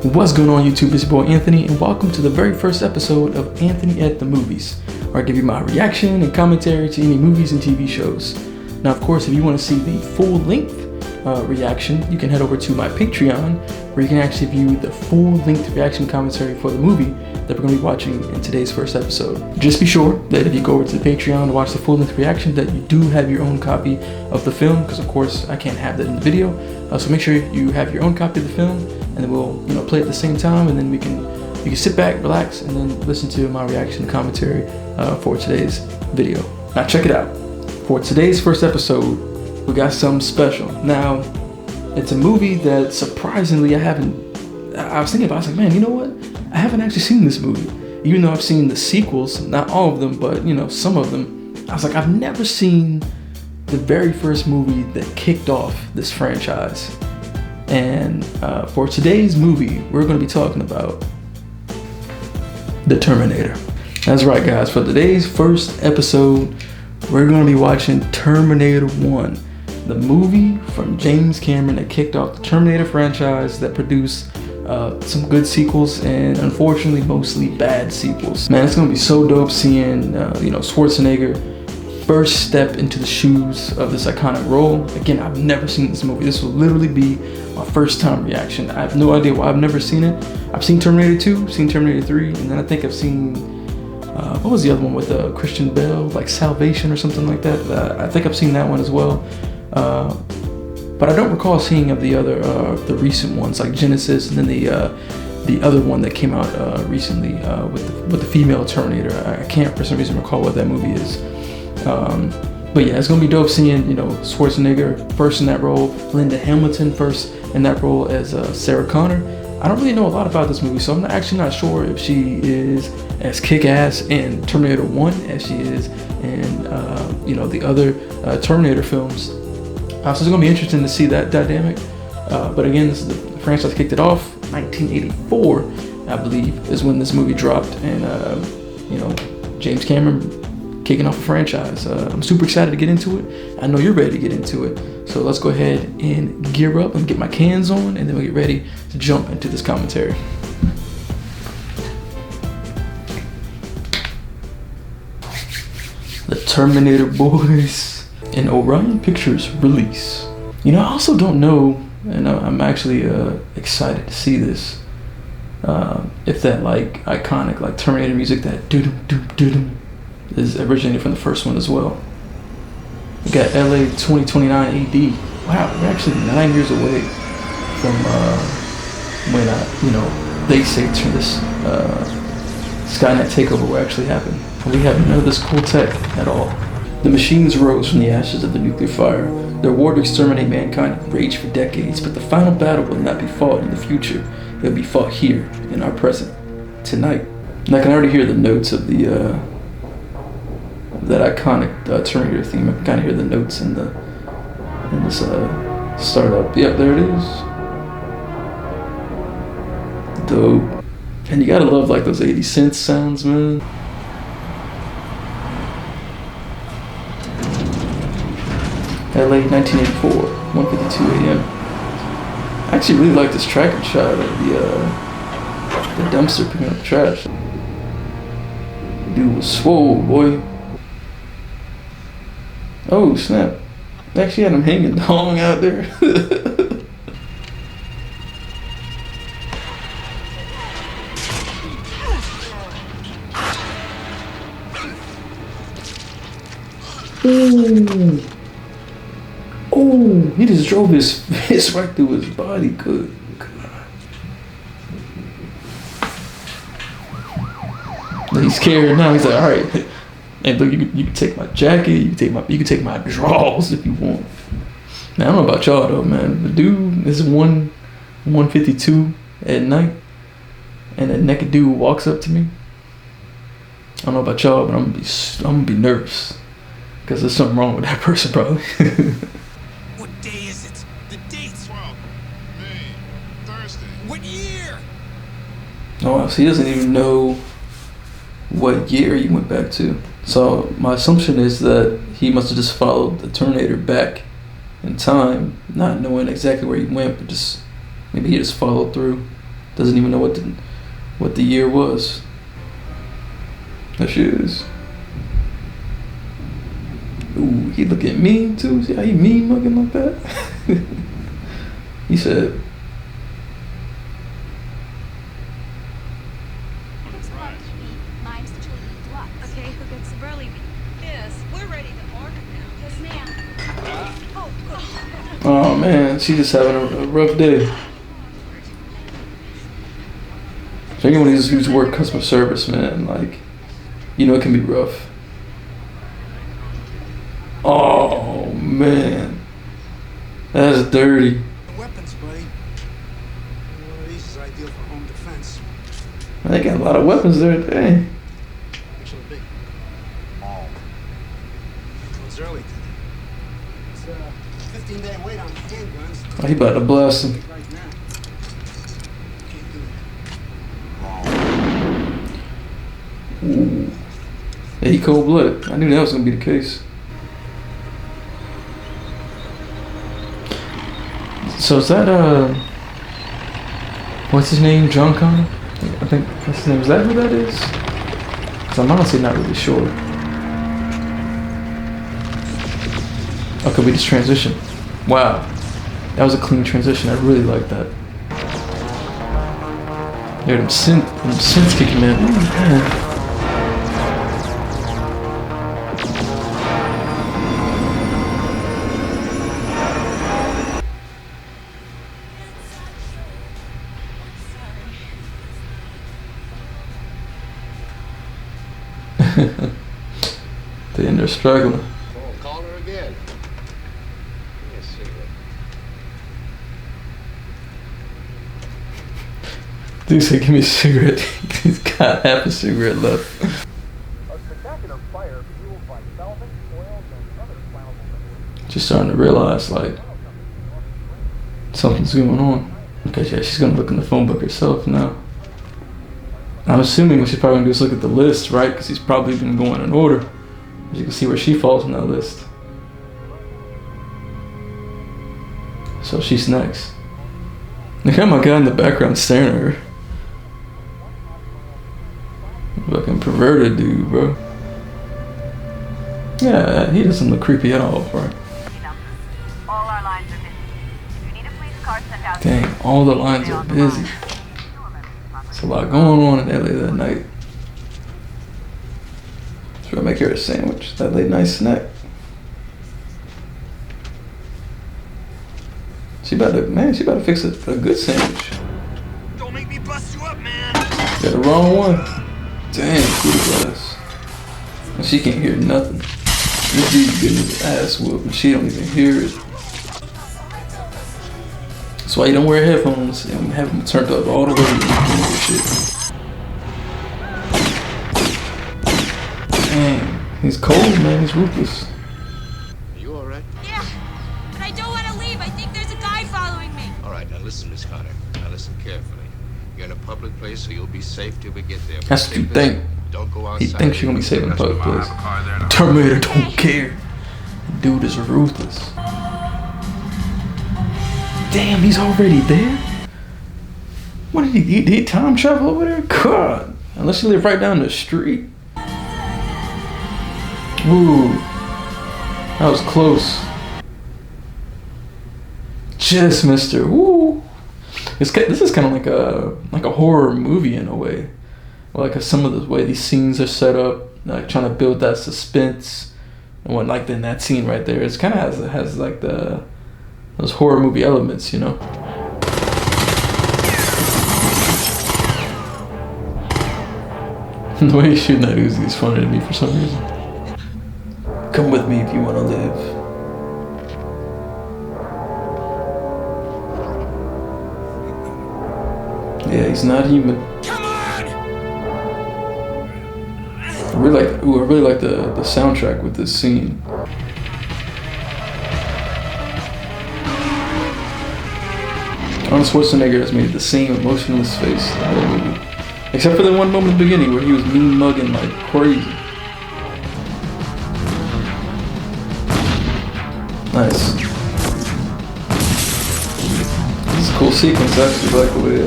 What's going on YouTube, it's your boy Anthony, and welcome to the very first episode of Anthony at the Movies, where I give you my reaction and commentary to any movies and TV shows. Now of course, if you want to see the full length reaction, you can head over to my Patreon, where you can actually view the full length reaction commentary for the movie that we're going to be watching in today's first episode. Just be sure that if you go over to the Patreon to watch the full length reaction, that you do have your own copy of the film, because of course I can't have that in the video. So make sure you have your own copy of the film, and then we'll play at the same time, and then you can sit back, relax, and then listen to my reaction and commentary for today's video. Now check it out. For today's first episode, we got something special. Now, it's a movie that surprisingly I was thinking about. I was like, man, you know what? I haven't actually seen this movie. Even though I've seen the sequels, not all of them, but some of them. I was like, I've never seen the very first movie that kicked off this franchise. And for today's movie, we're going to be talking about the Terminator. That's right, guys. For today's first episode, we're going to be watching Terminator 1, the movie from James Cameron that kicked off the Terminator franchise, that produced some good sequels and unfortunately mostly bad sequels. Man, it's going to be so dope seeing Schwarzenegger first step into the shoes of this iconic role. Again, I've never seen this movie. This will literally be my first time reaction. I have no idea why I've never seen it. I've seen Terminator 2, seen Terminator 3, and then I think I've seen, what was the other one with Christian Bale, like Salvation or something like that. I think I've seen that one as well. But I don't recall seeing of the other, the recent ones like Genesis, and then the other one that came out recently with the female Terminator. I can't for some reason recall what that movie is. But yeah, it's gonna be dope seeing Schwarzenegger first in that role, Linda Hamilton first in that role as Sarah Connor. I don't really know a lot about this movie, so I'm actually not sure if she is as kick-ass in Terminator 1 as she is in the other Terminator films. So it's gonna be interesting to see that dynamic. But again, this is the franchise kicked it off. 1984, I believe, is when this movie dropped, and James Cameron kicking off a franchise. I'm super excited to get into it. I know you're ready to get into it. So let's go ahead and gear up and get my cans on, and then we'll get ready to jump into this commentary. The Terminator boys and Orion Pictures release. I also don't know, and I'm actually excited to see this. If that iconic Terminator music, that doo-doo doo-doo, is originated from the first one as well. We got LA 2029 AD. Wow, we're actually 9 years away from when they say this Skynet takeover will actually happen. And we have none of this cool tech at all. The machines rose from the ashes of the nuclear fire. Their war to exterminate mankind raged for decades, but the final battle will not be fought in the future. It will be fought here in our present, tonight. And I can already hear the notes of the that iconic Terminator theme. I can kind of hear the notes in this startup. Yep, there it is. Dope. And you gotta love those 80 synth sounds, man. LA 1984, 1:52 a.m. I actually really like this tracking shot of the dumpster picking up trash. Dude was swole, boy. Oh snap! They actually had him hanging long out there. Ooh. Oh, he just drove his fist right through his body. Good God. He's scared now. He's like, all right. Hey, look, you can take my jacket, you can take my drawers if you want. Man, I don't know about y'all though, man. The dude is 1:52 at night, and that naked dude walks up to me. I don't know about y'all, but I'm gonna be nervous, because there's something wrong with that person probably. What day is it? The date's 12 May, Thursday. What year? Oh, so he doesn't even know what year he went back to. So my assumption is that he must have just followed the Terminator back in time, not knowing exactly where he went, but just maybe he just followed through Doesn't even know what the year was. There she is. Ooh, he looking mean too. See how he mean looking like that? He said, okay, who gets the burly meat? Yes, we're ready to order now. Yes, ma'am. Oh, good. oh man, she just having a rough day. For anyone who's worked customer service, man, like, you know it can be rough. Oh man, that's dirty. Weapons, buddy. One of these is ideal for home defense. They got a lot of weapons there today. Actually, big. All. It was early today. It's 15-day wait on handguns. Oh, he about to blast him. Right now. Can't do that. Ooh. Yeah, he cold-blooded. I knew that was gonna be the case. So is that what's his name? John Connor? I think that's his name. Is that who that is? Cause I'm honestly not really sure. Oh, could we just transition? Wow, that was a clean transition. I really like that. Yeah, them synths kicking in. Oh, man. They in there struggling. Oh, call her again. Give me a cigarette. Dude said, give me a cigarette. He's got half a cigarette left. A spectacular fire fueled by solvents, oils, and other flammable Just starting to realize, like, something's going on. Okay, yeah, she's gonna look in the phone book herself now. I'm assuming what she's probably gonna do is look at the list, right? Because he's probably been going in order. As you can see where she falls on that list. So she's next. Look at my guy in the background staring at her. Fucking perverted dude, bro. Yeah, he doesn't look creepy at all, right? All our lines are busy. If you need a police car, send out. Dang, all the lines are busy. There's a lot going on in LA that night. So I make her a sandwich, that late night snack. She about to fix a good sandwich. Don't make me bust you up, man. Got the wrong one. Dang, food glass. And she can't hear nothing. This dude's getting his ass whooped and she don't even hear it. That's why you don't wear headphones and have them turned up all the way and you can't hear shit. Dang, he's cold, man. He's ruthless. Are you all right? Yeah, but I don't want to leave. I think there's a guy following me. All right, now listen, Miss Connor. Now listen carefully. You're in a public place, so you'll be safe till we get there. That's what you think. Don't go outside. He thinks you're gonna be safe in a public place. Terminator don't care. Dude is ruthless. Damn, he's already there? What did he time travel over there? God. Unless you live right down the street. Ooh. That was close. Just missed her. Ooh. This is kind of like a horror movie in a way. Like some of the way these scenes are set up, like trying to build that suspense and what, like in that scene right there, it's kind of has like those horror movie elements, you know. The way he's shooting that Uzi is funny to me for some reason. Come with me if you want to live. Yeah, he's not human. Come on! I really like the soundtrack with this scene. Arnold Schwarzenegger has made the same emotionless face the whole movie. Except for the one moment in the beginning where he was mean mugging like crazy. Nice. This is a cool sequence actually, I like the way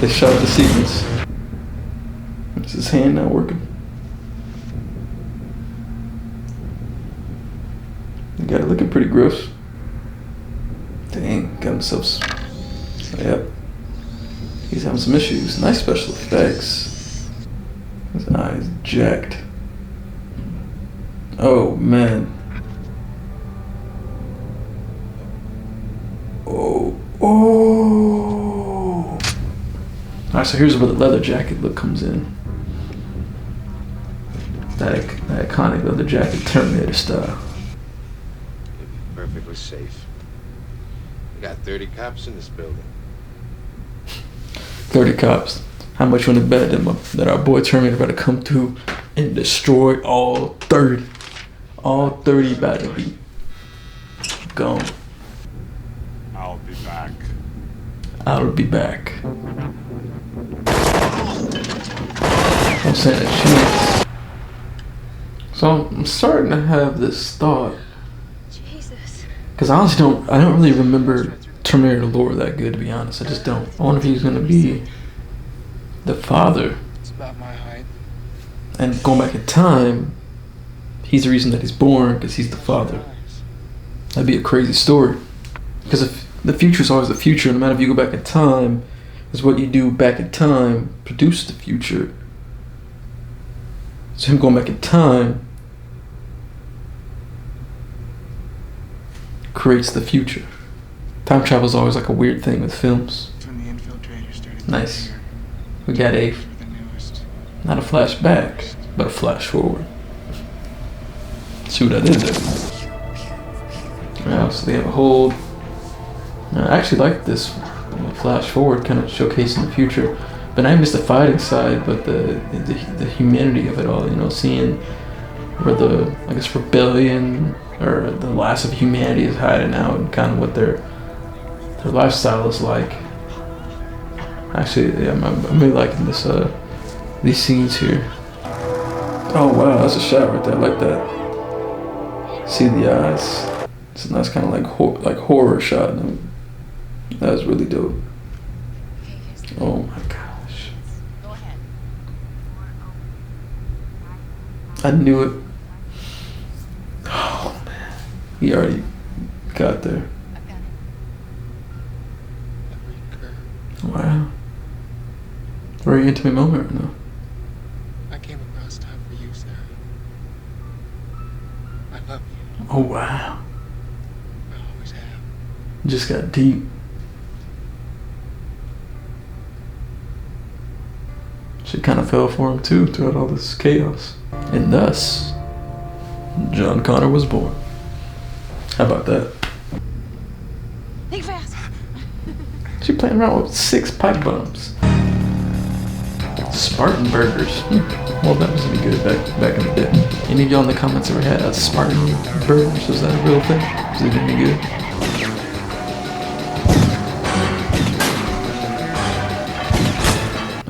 they shot the sequence. Is his hand not working? You got it looking pretty gross. Dang, got himself. Yep. He's having some issues. Nice special effects. His eyes jacked. Oh man. Oh. Alright, so here's where the leather jacket look comes in. That iconic leather jacket, Terminator style. You'll be perfectly safe. We got 30 cops in this building. 30 cops. How much you want to bet that our boy Terminator about to come through and destroy all 30? All 30 about to be gone. I'll be back. I'll be back. I'm saying a chance. So I'm starting to have this thought. Jesus. Because I honestly I don't really remember Terminator lore that good, to be honest. I just don't. I wonder if he's going to be the father. It's about my height. And going back in time, he's the reason that he's born, because he's the father. That'd be a crazy story. Because if the future is always the future, no matter if you go back in time, is what you do back in time produce the future. So him going back in time creates the future. Time travel is always like a weird thing with films. When the infiltrators started Nice. here, We got a, for the newest. not a flashback, but a flash forward. See what I did there. So they have a whole. I actually like this flash forward, kind of showcasing the future, but not even just the fighting side, but the humanity of it all. You know, seeing where the, I guess, rebellion or the last of humanity is hiding out, and kind of what their lifestyle is like. Actually, yeah, I'm really liking this these scenes here. Oh wow, that's a shot right there. I like that. See the eyes. It's a nice kind of like horror shot. That was really dope. Oh my gosh. Go ahead. I knew it. Oh man. He already got there. I've got it. Wow. Very intimate moment right now. I came across time for you, Sarah. I love you. Oh wow. I always have. Just got deep. She kind of fell for him too throughout all this chaos. And thus, John Connor was born. How about that? Think fast. She playing around with 6 pipe bombs. Spartan burgers. Well, that was really good back in the day. Any of y'all in the comments ever had a Spartan burgers? Was that a real thing? Was it any good?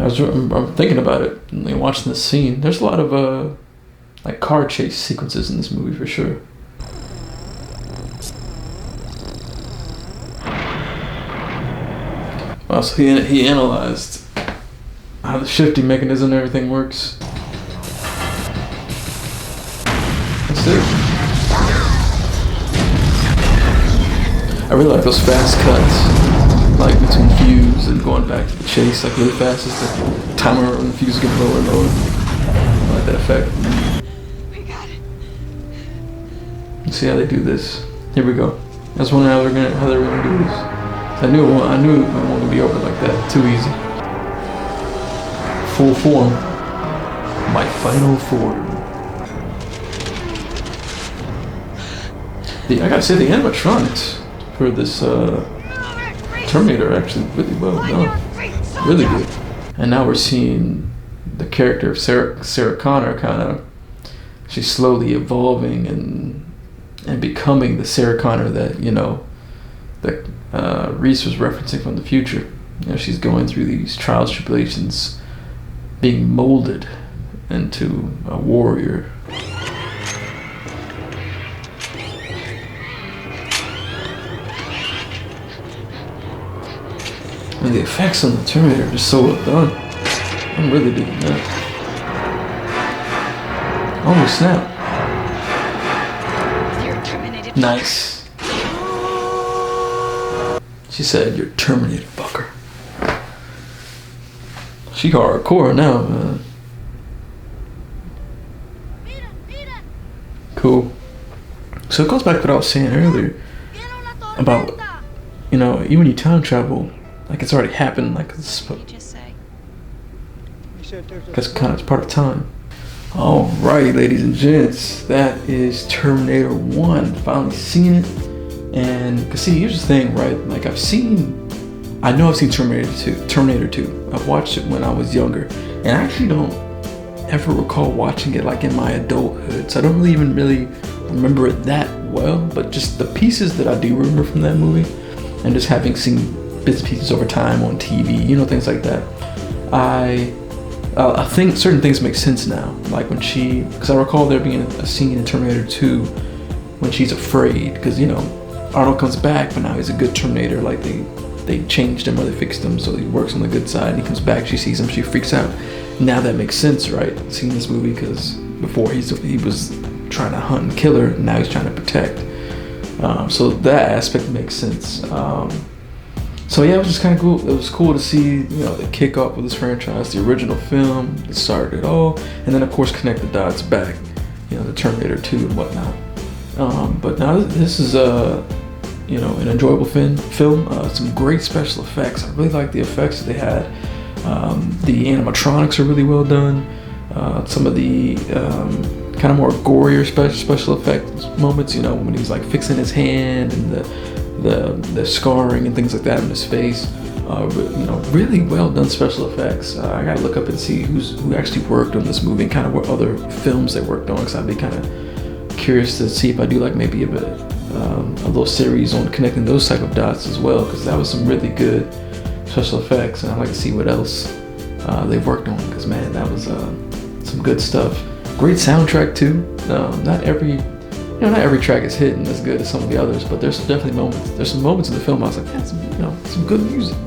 I'm thinking about it and like, watching this scene. There's a lot of like car chase sequences in this movie for sure. Well, so he analyzed how the shifting mechanism and everything works. That's it. I really like those fast cuts, like between fuse and going back to the chase, like really fast as the timer on the fuse getting lower and lower. I like that effect. We got it. Let's see how they do this. Here we go. I was wondering how they were gonna do this. I knew it won't be over like that. Too easy. Full form. My final form. I gotta say the animatronics for this Terminator are actually really well done. Really good. And now we're seeing the character of Sarah Connor kind of, she's slowly evolving and becoming the Sarah Connor that, you know, that Reese was referencing from the future. You know, she's going through these trials, tribulations, being molded into a warrior. And Man, the effects on the Terminator are just so well done. I'm really digging that. Oh snap! You're terminated. Nice. She said, "You're terminated, fucker." She hardcore now, man. Cool. So it goes back to what I was saying earlier about, you know, even when you time travel, like it's already happened, like it's What did you just say? that's kind of part of time. All right, ladies and gents, that is Terminator 1. Finally seen it, and cause see, here's the thing, right? Like I know I've seen Terminator 2. I've watched it when I was younger, and I actually don't ever recall watching it like in my adulthood. So I don't really remember it that well, but just the pieces that I do remember from that movie, and just having seen bits and pieces over time on TV, you know, things like that. I think certain things make sense now, like when because I recall there being a scene in Terminator 2 when she's afraid, because you know Arnold comes back, but now he's a good Terminator. Like they changed him or they fixed him, so he works on the good side. And he comes back, she sees him, she freaks out. Now that makes sense, right? Seeing this movie, because before he was trying to hunt and kill her, now he's trying to protect. So that aspect makes sense. So yeah, it was just kind of cool. It was cool to see, you know, the kick off with this franchise, the original film that started it all, and then of course connect the dots back, you know, the Terminator 2 and whatnot. But now this is you know, an enjoyable film. Some great special effects. I really like the effects that they had. The animatronics are really well done. Some of the kind of more gorier special effects moments, you know, when he's like fixing his hand and the scarring and things like that in his face. You know, really well done special effects. I gotta look up and see who actually worked on this movie and kind of what other films they worked on, because I'd be kind of curious to see if I do like maybe a little series on connecting those type of dots as well, because that was some really good special effects, and I'd like to see what else they've worked on, because man, that was some good stuff. Great soundtrack too. Not every track is hitting as good as some of the others, but there's definitely moments. There's some moments in the film I was like, yeah, some good music.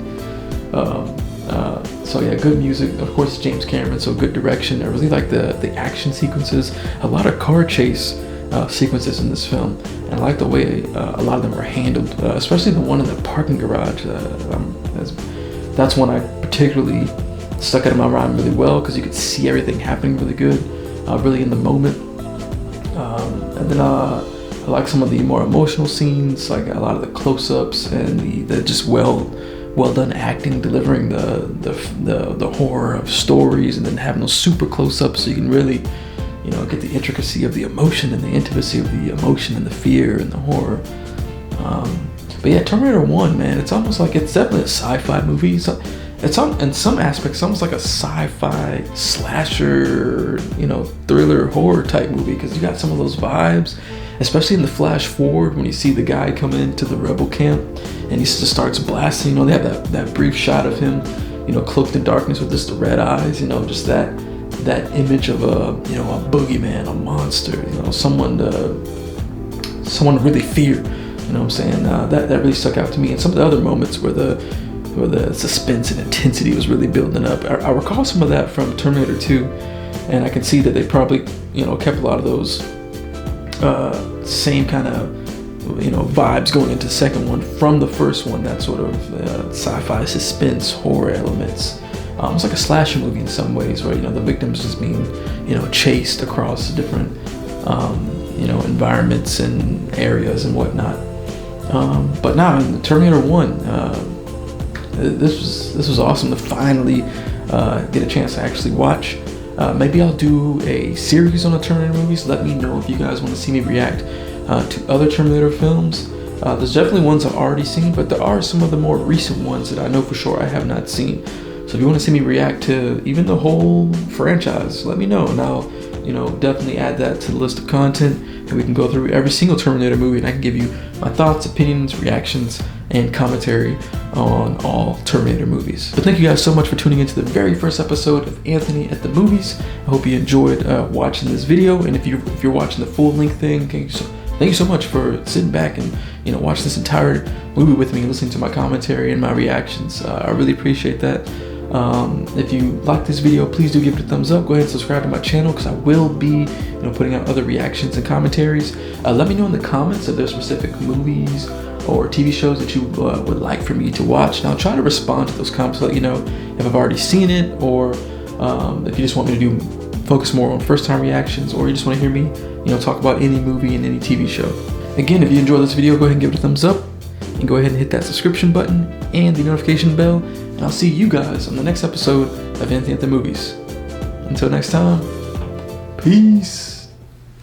So yeah, good music. Of course, James Cameron, so good direction. I really like the action sequences. A lot of car chase sequences in this film, and I like the way a lot of them were handled, especially the one in the parking garage. That's one I particularly stuck out of my mind really well, because you could see everything happening really good, really in the moment. And then I like some of the more emotional scenes, like a lot of the close-ups and the just well done acting, delivering the horror of stories, and then having those super close-ups so you can really, you know, get the intricacy of the emotion and the intimacy of the emotion and the fear and the horror. But yeah, Terminator 1, man, it's almost like it's definitely a sci-fi movie. So it's in some aspects almost like a sci-fi slasher, you know, thriller horror type movie, because you got some of those vibes, especially in the flash forward when you see the guy coming into the rebel camp and he just starts blasting. You know, they have that brief shot of him, you know, cloaked in darkness with just the red eyes, you know, just that image of a boogeyman, a monster, you know, someone to really fear. You know what I'm saying? That really stuck out to me. And some of the other moments where the suspense and intensity was really building up. I recall some of that from Terminator 2, and I can see that they probably, you know, kept a lot of those same kind of, you know, vibes going into the second one from the first one. That sort of sci-fi suspense horror elements. It's like a slasher movie in some ways, where, you know, the victims just being, you know, chased across different, you know, environments and areas and whatnot. But now in Terminator 1, this was awesome to finally get a chance to actually watch. Maybe I'll do a series on the Terminator movies. Let me know if you guys want to see me react to other Terminator films. There's definitely ones I've already seen, but there are some of the more recent ones that I know for sure I have not seen. So if you want to see me react to even the whole franchise, let me know, and I'll, you know, definitely add that to the list of content, and we can go through every single Terminator movie, and I can give you my thoughts, opinions, reactions, and commentary on all Terminator movies. But thank you guys so much for tuning into the very first episode of Anthony at the Movies. I hope you enjoyed watching this video, and if you're watching the full length thing, thank you so much for sitting back and watch this entire movie with me, listening to my commentary and my reactions. I really appreciate that. If you like this video, please do give it a thumbs up. Go ahead and subscribe to my channel, because I will be putting out other reactions and commentaries. Let me know in the comments if there's specific movies or TV shows that you would like for me to watch, and I'll try to respond to those comments to let you know if I've already seen it, or if you just want me to focus more on first time reactions, or you just want to hear me talk about any movie and any TV show. Again, if you enjoyed this video, go ahead and give it a thumbs up, and go ahead and hit that subscription button and the notification bell, and I'll see you guys on the next episode of Anthony at the Movies. Until next time, peace.